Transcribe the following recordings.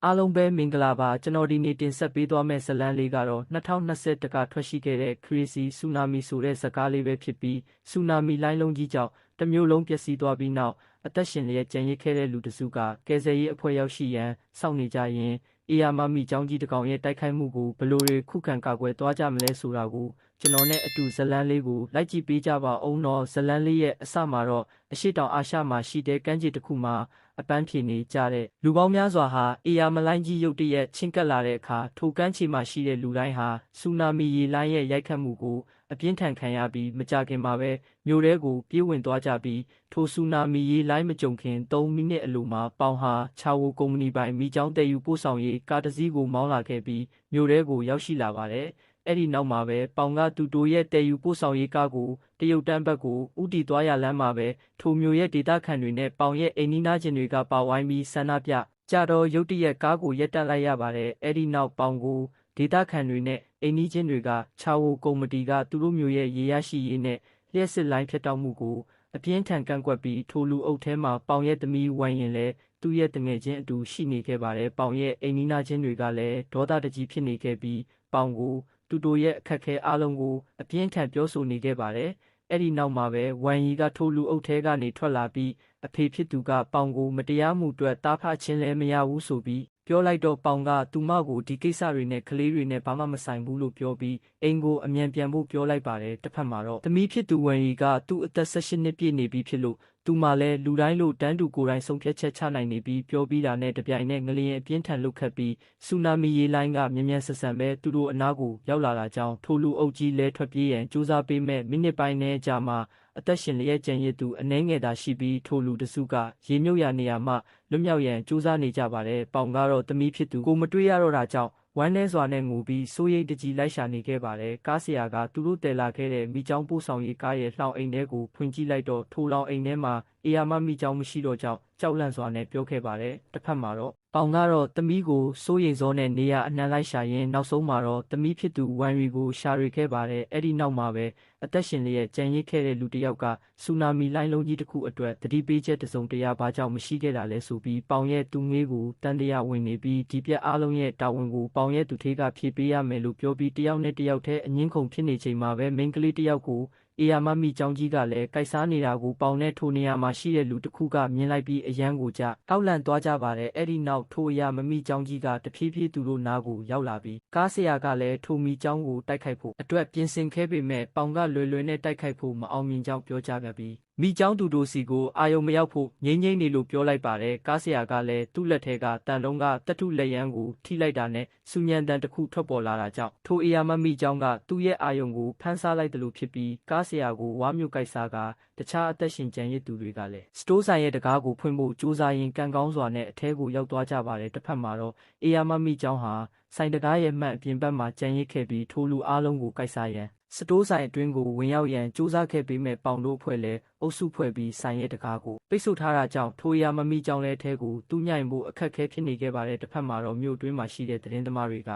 အားလုံးပဲမင်္ဂလာပါကျွန်တော်ဒီနေ့တင်ဆက်ပေးသွားမယ့်ဇာတ်လမ်းလေးကတော့2021ကထွက်ရှိခဲ့တဲ့ Crazy Tsunami ဆိုတဲ့ဇာတ်ကားလေးပဲဖြစ်ပြီးဆူနာမီလှိုင်းလုံးကြီးကြောင့်တစ်မျိုးလုံးပျက်စီးသွားပြီးနောက်အသက်ရှင်လျက်ကျန်ရစ်ခဲ့တဲ့လူတစုကကယ်ဆယ်ရေးအဖွဲ့ရောက်ရှိရန်စောင့်နေကြရင်အေယာမမီကျောင်းကြီးတစ်ကောင်ရဲ့တိုက်ခိုက်မှုကိုဘယ်လိုတွေခုခံကာကွယ်သွားကြမလဲဆိုတာကိုကျွန်တော်နဲ့အတူဇာတ်လမ်းလေးကိုလိုက်ကြည့်ပေးကြပါအောင်တော့ဇာတ်လမ်းလေးရဲ့အစမှာတော့အရှိတောင်အာရှမှာရှိတဲ့ကမ်းခြေတစ်ခုမှာအပန်းဖြေနေကြတဲ့လူပေါင်းများစွာဟာအေယာမလိုင်းကြီးရုတ်တရက်ချင်းကပ်လာတဲ့အခါထိုကမ်းခြေမှာရှိတဲ့လူတိုင်းဟာဆူနာမီရေလှိုင်းရဲ့ရိုက်ခတ်မှုကိုအပြင်းထန်ခံရပြီးမကြခင်မှာပဲမြို့ထဲကိုပြေးဝင်သွားကြပြီးထိုဆူနာမီရေလှိုင်းမကြုံခင်3မိနစ်အလိုမှာပေါင်ဟာချာဝိုကုမ္ပဏီပိုင်မိကျောင်းတည်ယူပို့ဆောင်ရေးကားတစ်စီးကိုမောင်းလာခဲ့ပြီးမြို့ထဲကိုရောက်ရှိလာပါတယ်အဲ့ဒီနောက်မှာပဲပေါင်ကသူတို့ရဲ့တည်ယူပို့ဆောင်ရေးကားကိုတရုတ်တန်းဘက်ကိုဥတီသွားရလမ်းမှာပဲထိုမျိုးရဲ့ဒေတာခန်တွေနဲ့ပေါင်ရဲ့အိမ်နီးနားချင်းတွေကပါဝိုင်းပြီးဆန္ဒပြကြတော့ရုတ်တရက်ကားကိုရပ်တန့်လိုက်ရပါတယ်အဲ့ဒီနောက်ပေါင်ကိုဒေတာခန်တွေနဲ့အိမ်နီးချင်းတွေကချာဝိုကုမ္ပဏီကသူတို့မျိုးရဲ့ရေရရှိရေးနဲ့လျှက်စစ်လိုင်းဖြတ်တောက်မှုကိုအပြင်းထန်ကန့်ကွက်ပြီးထိုလူအုပ်ထဲမှာပေါင်ရဲ့သမီးဝိုင်းရင်လဲသူ့ရဲ့တငယ်ချင်းအတူရှိနေခဲ့ပါတယ်ပေါင်ရဲ့အိမ်နီးနားချင်းတွေကလည်းဒေါသတကြီးဖြစ်နေခဲ့ပြီးပေါင်ကိုသူတို့ရဲ့အခက်ခဲအားလုံးကိုအပြင်းထန်ပြောဆိုနေခဲ့ပါတယ်။အဲ့ဒီနောက်မှာပဲဝမ်ရီကထိုလူအုပ်ထဲကနေထွက်လာပြီးအဖေဖြစ်သူကပေါင်ကိုမတရားမှုအတွက်တားဖခြင်းလည်းမရဘူးဆိုပြီးပြောလိုက်တော့ပေါင်ကသူမကိုဒီကိစ္စတွေနဲ့ကလေးတွေနဲ့ဘာမှမဆိုင်ဘူးလို့ပြောပြီးအိမ်ကိုအမြန်ပြန်ဖို့ပြောလိုက်ပါတယ်။တစ်ဖက်မှာတော့သမီးဖြစ်သူဝမ်ရီကသူ့အသက်18နှစ်ပြည့်နေပြီဖြစ်လို့သူမှလည်းလူတိုင်းလို့တန်းတူကိုယ်တိုင်ဆုံးဖြတ်ချက်ချနိုင်နေပြီးပြောပြီးတာနဲ့တပြိုင်နက်ငလျင်အပြင်းထန်လုခတ်ပြီးဆူနာမီရေလိုင်းကမြ мян ဆန်ဆန်ပဲသူတို့အနားကိုရောက်လာတာကြောင့်ထိုလူအုပ်ကြီးလဲထွက်ပြေးရန်စူးစမ်းပေးမဲ့မိနစ်ပိုင်းနဲ့ကြာမှအသက်ရှင်လျက်ကျန်ရစ်သူအနှဲငယ်သာရှိပြီးထိုလူတစုကရေမြုပ်ရနေရမှလွတ်မြောက်ရန်စူးစမ်းနေကြပါတယ်။ပေါင်ကတော့သမီးဖြစ်သူကိုမတွေ့ရတော့တာကြောင့်ဝမ်းလဲစွာနဲ့ငိုပြီးစိုးရိမ်တကြီးလိုက်ရှာနေခဲ့ပါတယ်။ကားဆရာကသူတို့တယ်လာခဲ့တဲ့မိချောင်းပို့ဆောင်ရေးကားရဲ့လှောင်အိမ်ထဲကိုဖွင့်ကြည့်လိုက်တော့ထိုလှောင်အိမ်ထဲမှာအေယာမမိချောင်းမရှိတော့ကြောင်းကြောက်လန့်စွာနဲ့ပြောခဲ့ပါတယ်။တစ်ဖက်မှာတော့ပေါင်ကတော့သမီးကိုစိုးရိမ်စောနဲ့နေရအနှံလိုက်ရှာရင်းနောက်ဆုံးမှာတော့သမီးဖြစ်သူဝမ်ရီကိုရှာတွေ့ခဲ့ပါတယ်။အဲ့ဒီနောက်မှာပဲအသက်ရှင်လျက်ကြံရစ်ခဲ့တဲ့လူတစ်ယောက်ကဆူနာမီလှိုင်းလုံးကြီးတစ်ခုအတွက်တတိပေးချက်တစုံတရာဘာကြောင့်မရှိခဲ့တာလဲဆိုပြီးပေါင်ရဲ့သူငွေးကိုတန်တရာဝင်နေပြီးဒီပြက်အားလုံးရဲ့တာဝန်ကိုပေါင်ရဲ့သူထေးကဖြည့်ပေးရမယ်လို့ပြောပြီးတယောက်နဲ့တယောက်တည်းအငင်းခုန်ဖြစ်နေချိန်မှာပဲမိန်းကလေးတစ်ယောက်ကိုအေယာမမီကျောင်းကြီးကလည်းကိုက်စားနေတာကိုပေါင်နဲ့ထိုနေရာမှာရှိတဲ့လူတစ်ခုကမြင်လိုက်ပြီးအယမ်းကိုတောက်လန့်သွားကြပါတယ်အဲ့ဒီနောက်ထိုအေယာမမီကျောင်းကြီးကတဖြည်းဖြည်းသူတို့နားကိုရောက်လာပြီးကားဆရာကလည်းထိုမီကျောင်းကိုတိုက်ခိုက်ဖို့အတွက်ပြင်ဆင်ခဲ့ပေမဲ့ပေါင်ကလွယ်လွယ်နဲ့တိုက်ခိုက်ဖို့မအောင်မြင်ကြောင်းပြောကြားခဲ့ပြီးမိကျောင်းသူတို့စီကိုအာယုံမရောက်ဖို့ငိမ့်နေလို့ပြောလိုက်ပါတယ်ကားဆရာကလည်းသူ့လက်ထဲကတန်လုံးကတထုလက်ရန်ကိုထိလိုက်တာနဲ့စူညံတန်တစ်ခုထွက်ပေါ်လာတာကြောင့်ထိုအေယာမမီကျောင်းကသူ့ရဲ့အာယုံကိုဖမ်းဆားလိုက်တယ်လို့ဖြစ်ပြီးကားဆရာကိုဝါမျိုးကိုက်စားကတခြားအသက်ရှင်ကျန်ရစ်သူတွေကလည်းစတိုးဆိုင်ရဲ့တကားကိုဖွင့်ဖို့စူးစမ်းရင်းကံကောင်းစွာနဲ့အထဲကိုရောက်သွားကြပါတယ်တစ်ဖက်မှာတော့အေယာမမီကျောင်းဟာဆိုင်တကားရဲ့မှန်အပြင်ဘက်မှာကျန်ရစ်ခဲ့ပြီးထိုလူအားလုံးကိုကိုက်စားရန်စတိုးဆိုင်အတွင်းကိုဝင်ရောက်ရန်စူးစမ်းခဲ့ပေမဲ့ပေါင်တို့အဖွဲ့လည်းအုပ်စုဖွဲ့ပြီးဆိုင်ရဲ့တကားကိုပိတ်ဆို့ထားတာကြောင့်ထိုယာမမီကျောင်းလဲထဲကိုတူးညိုင်ဖို့အခက်အခဲဖြစ်နေခဲ့ပါတယ်တစ်ဖက်မှာတော့မြို့အတွင်းမှာရှိတဲ့သတင်းသမားတွေ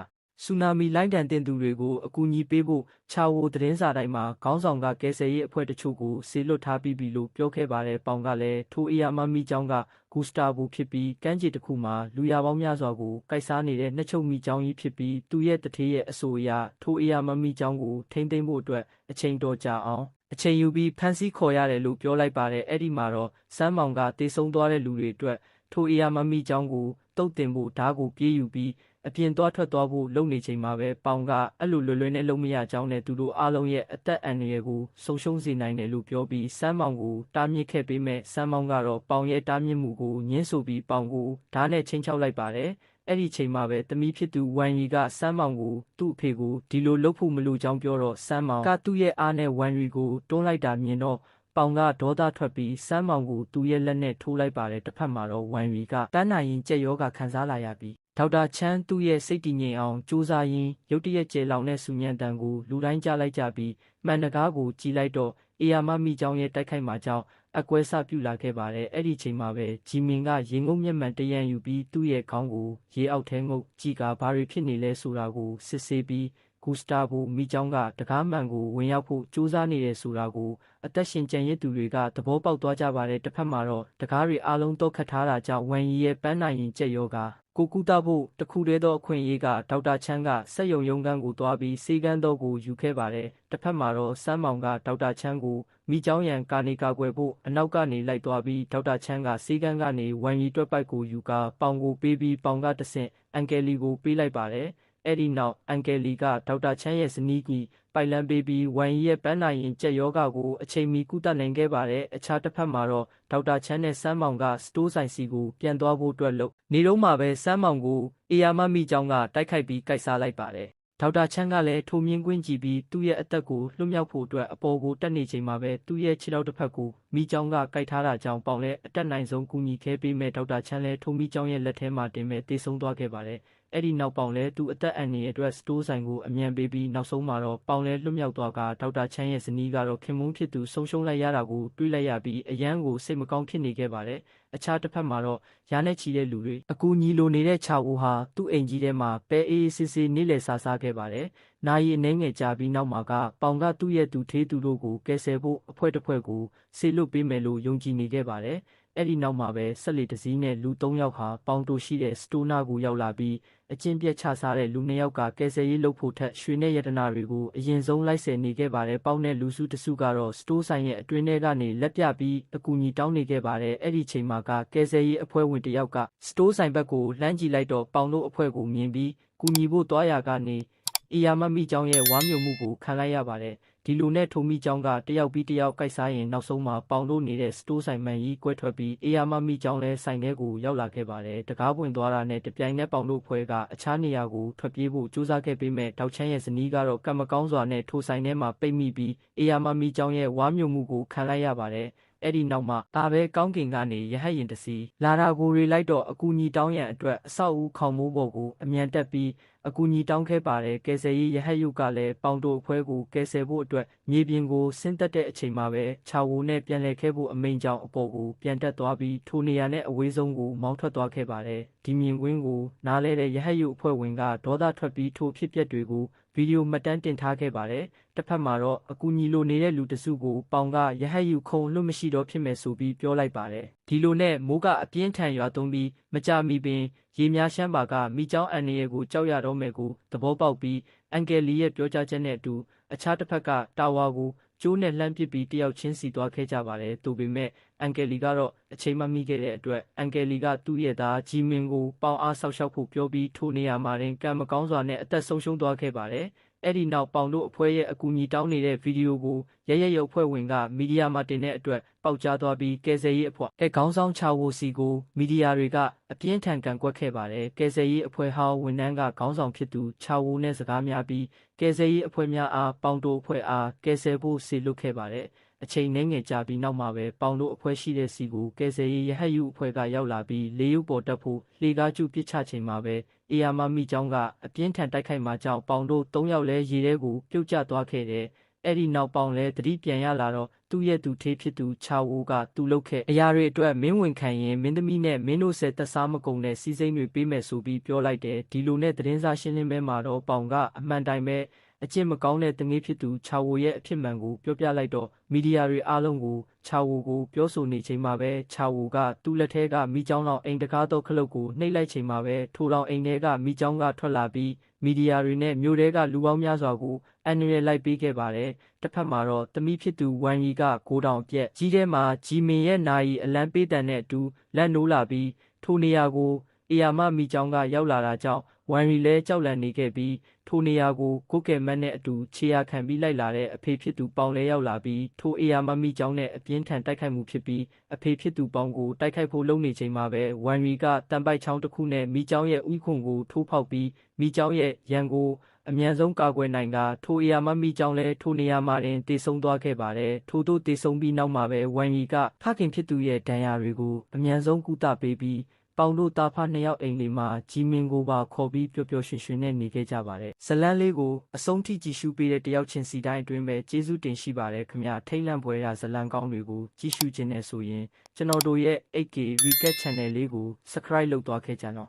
ကဆူနာမီလိုင်းတန်တင်သူတွေကိုအကူအညီပေးဖို့ချာဝိုသတင်းစာတိုင်းမှာခေါင်းဆောင်ကကယ်ဆယ်ရေးအဖွဲ့တချို့ကိုဆေလွတ်ထားပြီးပြီလို့ပြောခဲ့ပါတယ်ပေါင်ကလည်းထိုအေယာမမီကျောင်းကဂူစတာဘူဖြစ်ပြီးကမ်းခြေတစ်ခုမှာလူရပေါင်းများစွာကိုကိုက်စားနေတဲ့နှချုပ်မီကျောင်းကြီးဖြစ်ပြီးသူရဲ့တထေးရဲ့အဆိုအရထိုအေယာမမီကျောင်းကိုထိမ့်သိမ်းဖို့အတွက်အချိန်တော်ကြာအောင်အချိန်ယူပြီးဖမ်းဆီးခေါ်ရတယ်လို့ပြောလိုက်ပါတယ်အဲ့ဒီမှာတော့စမ်းမောင်ကတေဆုံးသွားတဲ့လူတွေအတွက်ထိုအေယာမမီကျောင်းကိုတုတ်တင်ဖို့ဓာတ်ကိုပြေးယူပြီးအပြင်သွားထွက်သွားဖို့လုပ်နေချိန်မှာပဲပေါင်ကအဲ့လိုလွယ်လွယ်နဲ့လုံးမရကြောင်းနဲ့သူတို့အားလုံးရဲ့အသက်အန္တရာယ်ကိုဆုံးရှုံးစေနိုင်တယ်လို့ပြောပြီးစမ်းမောင်ကိုတားမြစ်ခဲ့ပေမဲ့စမ်းမောင်ကတော့ပေါင်ရဲ့တားမြစ်မှုကိုညှင်းဆိုပြီးပေါင်ကိုဓာတ်နဲ့ချင်းချောက်လိုက်ပါတယ်အဲ့ဒီချိန်မှာပဲသမီးဖြစ်သူဝမ်ရီကစမ်းမောင်ကိုသူ့အဖေကိုဒီလိုလုပ်ဖို့မလိုကြောင်းပြောတော့စမ်းမောင်ကသူ့ရဲ့အားနဲ့ဝမ်ရီကိုတွန်းလိုက်တာမြင်တော့ပေါင်ကဒေါသထွက်ပြီးစမ်းမောင်ကိုသူ့ရဲ့လက်နဲ့ထိုးလိုက်ပါတယ်တစ်ဖက်မှာတော့ဝမ်ရီကတန်းနိုင်ရင်ကြက်ယောဂခံစားလာရပြီးဒေါက်တာချမ်းသူ့ရဲ့စိတ်တည်ငြိမ်အောင်စူးစမ်းရင်းရုတ်တရက်ကျဲလောင်တဲ့ဆူညံတန်ကိုလူတိုင်းကြားလိုက်ကြပြီးမှန်တကားကိုကြည်လိုက်တော့အေယာမမိကျောင်းရဲ့တိုက်ခိုက်မှာကြောင့်အကွဲစပြုလာခဲ့ပါတယ်အဲ့ဒီချိန်မှာပဲဂျီမင်ကရေငုံမျက်မှန်တရံယူပြီးသူ့ရဲ့ခေါင်းကိုရေအောက်ထဲငုပ်ကြည့်ကဘာတွေဖြစ်နေလဲဆိုတာကိုစစ်ဆေးပြီး ဂူစတာဗိုမီကျောင်းကတကားမှန်ကိုဝင်ရောက်ဖို့ကြိုးစားနေတယ်ဆိုတာကိုအသက်ရှင်ကျန်ရစ်သူတွေကသဘောပေါက်သွားကြပါတယ်။တစ်ဖက်မှာတော့တကားတွေအားလုံးတော့ခတ်ထားတာကြောင့်ဝမ်ရီရဲ့ပန်းနိုင်ရင်ကြက်ရောဂါကိုကူတာဖို့တခုတည်းသောအခွင့်အရေးကဒေါက်တာချန်းကစက်ယုံရုံးခန်းကိုသွားပြီးစေကန်းတော့ကိုယူခဲ့ပါတယ်။တစ်ဖက်မှာတော့စမ်းမောင်ကဒေါက်တာချန်းကိုမိကျောင်းရန်ကာနေကာကွယ်ဖို့အနောက်ကနေလိုက်သွားပြီးဒေါက်တာချန်းကစေကန်းကနေဝမ်ရီတွက်ပိုက်ကိုယူကာပေါင်ကိုပေးပြီးပေါင်ကတဆင့်အန်ကယ်လီကိုပေးလိုက်ပါတယ်။အဲ့ဒီနောက်အန်ကယ်လီကဒေါက်တာချန်းရဲ့ဇနီးကြီးပိုင်လန်ပေးပြီးဝမ်ရီရဲ့ပန်းနိုင်ရင်ကြက်ယောဂါကိုအချိန်မီကုသနိုင်ခဲ့ပါတယ်။အခြားတစ်ဖက်မှာတော့ဒေါက်တာချန်းနဲ့စမ်းမောင်ကစတိုးဆိုင်စီကိုပြန်သွားဖို့အတွက်လို့နေတော့မှပဲစမ်းမောင်ကိုအေယာမမိကျောင်းကတိုက်ခိုက်ပြီးကိုက်စားလိုက်ပါတယ်။ဒေါက်တာချန်းကလည်းထိုမြင်ကွင်းကြည့်ပြီးသူ့ရဲ့အသက်ကိုလွတ်မြောက်ဖို့အတွက်အပေါ်ကိုတက်နေချိန်မှာပဲသူ့ရဲ့ခြေထောက်တစ်ဖက်ကိုမိကျောင်းကကိုက်ထားတာကြောင့်ပေါင်လဲအတက်နိုင်ဆုံးကူညီခဲ့ပေးမဲ့ဒေါက်တာချန်းလည်းထိုမိကျောင်းရဲ့လက်ထဲမှာတင်မဲ့တေဆုံးသွားခဲ့ပါတယ်။အဲ့ဒီနောက်ပေါင်လဲသူအသက်အန္တရာယ်အတွက်စတိုးဆိုင်ကိုအမြန်ပေးပြီးနောက်ဆုံးမှာတော့ပေါင်လဲလွတ်မြောက်သွားကဒေါက်တာချန်းရဲ့ဇနီးကတော့ခင်မုန်းဖြစ်သူဆုံးရှုံးလိုက်ရတာကိုတွေးလိုက်ရပြီးအယမ်းကိုစိတ်မကောင်းဖြစ်နေခဲ့ပါတယ်။အခြားတစ်ဖက်မှာတော့ရာနဲ့ချီတဲ့လူတွေအကူညီလိုနေတဲ့ချာဝူဟာသူ့အိမ်ကြီးထဲမှာပဲအေးဆေးဆေးနေလေစားခဲ့ပါတယ်။နာရီအနှဲငယ်ကြာပြီးနောက်မှာကပေါင်ကသူ့ရဲ့သူထေးသူတို့ကိုကယ်ဆယ်ဖို့အဖွဲ့တစ်ဖွဲ့ကိုဆေလွတ်ပေးမယ်လို့ယုံကြည်နေခဲ့ပါတယ်။အဲ့ဒီနောက်မှာပဲဆက်လက်တစည်းနဲ့လူ3ယောက်ဟာပေါင်တိုရှိတဲ့စတိုနာကိုရောက်လာပြီးအကျင့်ပြက်ချစားတဲ့လူ2ယောက်ကကယ်ဆယ်ရေးလုပ်ဖို့ထက်ရွှေနဲ့ရတနာတွေကိုအရင်ဆုံးလိုက်ဆယ်နေခဲ့ပါတယ်။ပေါင်နဲ့လူစုတစုကတော့စတိုးဆိုင်ရဲ့အတွင်းထဲကနေလက်ပြပြီးအကူအညီတောင်းနေခဲ့ပါတယ်။အဲ့ဒီချိန်မှာကကယ်ဆယ်ရေးအဖွဲ့ဝင်တစ်ယောက်ကစတိုးဆိုင်ဘက်ကိုလှမ်းကြည့်လိုက်တော့ပေါင်တို့အဖွဲ့ကိုမြင်ပြီးကူညီဖို့တွားရကနေအေယာမမိကျောင်းရဲ့ဝါမြုံမှုကိုခံလိုက်ရပါတယ်။ဒီလိုနဲ့ထိုမိကျောင်းကတယောက်ပြီးတယောက်ကိုက်စားရင်နောက်ဆုံးမှာပေါင်လို့နေတဲ့စတိုးဆိုင်မှန်ကြီးကွဲထွက်ပြီးအေယာမမိကျောင်းလဲဆိုင်ထဲကိုရောက်လာခဲ့ပါတယ်။တကားပွင့်သွားတာနဲ့တပြိုင်နက်ပေါင်တို့ဖွဲ့ကအခြားနေရာကိုထွက်ပြေးဖို့ကြိုးစားခဲ့ပေမဲ့ဒေါက်ချန်းရဲ့ဇနီးကတော့ကံမကောင်းစွာနဲ့ထိုဆိုင်ထဲမှာပိတ်မိပြီးအေယာမမိကျောင်းရဲ့ဝါမြုံမှုကိုခံလိုက်ရပါတယ်။အဲ့ဒီနောက်မှာဒါပဲကောင်းကင်ကနေရဟတ်ရင်တစီလာတာကိုတွေလိုက်တော့အကူညီတောင်းရန်အတွက်အဆောက်အဦခေါင်မိုးပေါ်ကိုအမြန်တက်ပြီးအကူညီတောင်းခဲ့ပါတယ်ကယ်ဆယ်ရေးရဟတ်ရုပ်ကလည်းပေါင်တိုအဖွဲကိုကယ်ဆယ်ဖို့အတွက်မြေပြင်ကိုဆင်းသက်တဲ့အချိန်မှာပဲခြာဝိုနဲ့ပြန်လည်ခဲ့ဖို့အမိန်ကြောင့်အပေါ်ကိုပြန်တက်သွားပြီးထိုနေရာနဲ့အဝေးဆုံးကိုမောင်းထွက်သွားခဲ့ပါတယ်ဒီမြင်ကွင်းကိုနားလဲတဲ့ရဟတ်ရုပ်အဖွဲ့ဝင်ကဒေါသထွက်ပြီးထိုဖြစ်ပျက်တွေကိုဗီဒီယိုမှတ်တမ်းတင်ထားခဲ့ပါတယ်တစ်ဖက်မှာတော့အကူညီလိုနေတဲ့လူတစုကိုပေါင်ကရဟတ်ယူခုံလွတ်မရှိတော့ဖြစ်မယ်ဆိုပြီးပြောလိုက်ပါတယ်ဒီလိုနဲ့မိုးကအပြင်းထန်ရွာသွန်းပြီးမကြမီပင်ရေများရှမ်းပါကမိကျောင်းအန်ရီကိုကြောက်ရတော့မယ်ကိုသဘောပေါက်ပြီးအန်ကယ်လီရဲ့ပြောကြားချက်နဲ့အတူအခြားတစ်ဖက်ကတာဝါကိုကျိုးနဲ့လှမ်းပစ်ပြီးတယောက်ချင်းစီသွားခဲ့ကြပါတယ်။ဒါပေမဲ့အန်ကယ်လီကတော့အချိန်မမီခဲ့တဲ့အတွက်အန်ကယ်လီကသူ့ရဲ့သားဂျီမင်ကိုပေါင်အားဆောက်ရှောက်ဖို့ပြောပြီးထိုနေရာမှာတင်ကံမကောင်းစွာနဲ့အသက်ဆုံးရှုံးသွားခဲ့ပါတယ်။အဲ့ဒီနောက်ပေါင်တို့အဖွဲ့ရဲ့အကူအညီတောင်းနေတဲ့ဗီဒီယိုကိုရရုပ်အဖွဲ့ဝင်ကမီဒီယာမှာတင်တဲ့အတွက်ပေါက်ကြားသွားပြီးကယ်ဆယ်ရေးအဖွဲ့ခေါင်းဆောင်ချာဝိုစီကိုမီဒီယာတွေကအပြင်းထန်ကန်ကွက်ခဲ့ပါတယ်။ကယ်ဆယ်ရေးအဖွဲ့ဟောင်းဝန်ထမ်းကခေါင်းဆောင်ဖြစ်သူချာဝိုနဲ့စကားများပြီးကယ်ဆယ်ရေးအဖွဲ့များအားပေါင်တို့အဖွဲ့အားကယ်ဆယ်ဖို့စေလွှတ်ခဲ့ပါတယ်။အချိန်နှဲငယ်ကြာပြီးနောက်မှာပဲပေါင်တို့အဖွဲ့ရှိတဲ့စီကိုကယ်ဆယ်ရေးရဟတ်ယူအဖွဲ့ကရောက်လာပြီးလေရုပ်ပေါ်တက်ဖို့လှေကားကျူပစ်ချချိန်မှာပဲအေယာမမိကျောင်းကအပြင်းထန်တိုက်ခိုက်မှကြောင့်ပေါင်တို့3ယောက်လဲရေထဲကိုပြုတ်ကျသွားခဲ့တယ်။အဲ့ဒီနောက်ပေါင်လဲတတိပြန်ရလာတော့သူ့ရဲ့သူထေးဖြစ်သူချာဝိုကသူ့လုပ်ခဲ့အရာတွေအတွက်မင်းဝင်ခံရင်မင်းသမီးနဲ့မင်းတို့ဆက်သက်စားမကုန်တဲ့စီစိမ့်တွေပေးမယ်ဆိုပြီးပြောလိုက်တယ်။ဒီလိုနဲ့သတင်းစာရှင်းလင်းပွဲမှာတော့ပေါင်ကအမှန်တိုင်းပဲအကျင့်မကောင်းတဲ့တငေးဖြစ်သူချာဝိုရဲ့အဖြစ်မှန်ကိုပြောပြလိုက်တော့မီဒီယာတွေအားလုံးကိုချာဝိုကိုပြောဆိုနေချိန်မှာပဲချာဝိုကသူ့လက်ထဲကမိကျောင်းတော်အိမ်တကားတော့ခလုတ်ကိုနှိပ်လိုက်ချိန်မှာပဲထိုတော်အိမ်ထဲကမိကျောင်းကထွက်လာပြီးမီဒီယာတွေနဲ့မြို့ထဲကလူပေါင်းများစွာကိုအန်ရယ်လိုက်ပေးခဲ့ပါတယ်။တစ်ဖက်မှာတော့တမိဖြစ်သူဝမ်ရီကကိုတောင်ပြက်ကြီးထဲမှာဂျီမင်ရဲ့နာရီအလံပေးတန်တဲ့အတူလက်နိုးလာပြီးထိုနေရာကိုအေယာမမိကျောင်းကရောက်လာတာကြောင့်ဝမ်ရီလဲကြောက်လန့်နေခဲ့ပြီးထိုနေရာကိုကိုကဲမတ်နဲ့အတူခြေရာခံပြီးလိုက်လာတဲ့အဖေဖြစ်သူပေါင်လဲရောက်လာပြီးထိုအေယာမမိကျောင်းနဲ့အပြင်းထန်တိုက်ခိုက်မှုဖြစ်ပြီးအဖေဖြစ်သူပေါင်ကိုတိုက်ခိုက်ဖို့လုပ်နေချိန်မှာပဲဝမ်ရီကတန်ပိုက်ချောင်းတစ်ခုနဲ့မိကျောင်းရဲ့ဥခွန်ကိုထိုးဖောက်ပြီးမိကျောင်းရဲ့ရန်ကိုအမြန်ဆုံးကာကွယ်နိုင်ကထိုအေယာမမိကျောင်းလဲထိုနေရာမှာတင်တေဆုံးသွားခဲ့ပါတယ်ထို့သို့တေဆုံးပြီးနောက်မှာပဲဝမ်ရီကဖခင်ဖြစ်သူရဲ့ဒဏ်ရာတွေကိုအမြန်ဆုံးကုသပေးပြီးပေါင်တို့တာဖ2ယောက်အိမ်လေးမှာဂျီမင်ကိုပါခေါ်ပြီးပျော်ပျော်ရွှင်ရွှင်နဲ့နေခဲ့ကြပါတယ်ဇလန်းလေးကိုအဆုံးထိကြည့်ရှုပေးတဲ့တယောက်ချင်းစီတိုင်းအတွင်းပဲကျေးဇူးတင်ရှိပါတယ်ခင်ဗျာထိတ်လန့်ပွဲရာဇလန်းကောင်းတွေကိုကြည့်ရှုခြင်းနဲ့ဆိုရင်ကျွန်တော်တို့ရဲ့ 8K Recap Channel လေးကို Subscribe လုပ်သွားခဲ့ကြတော့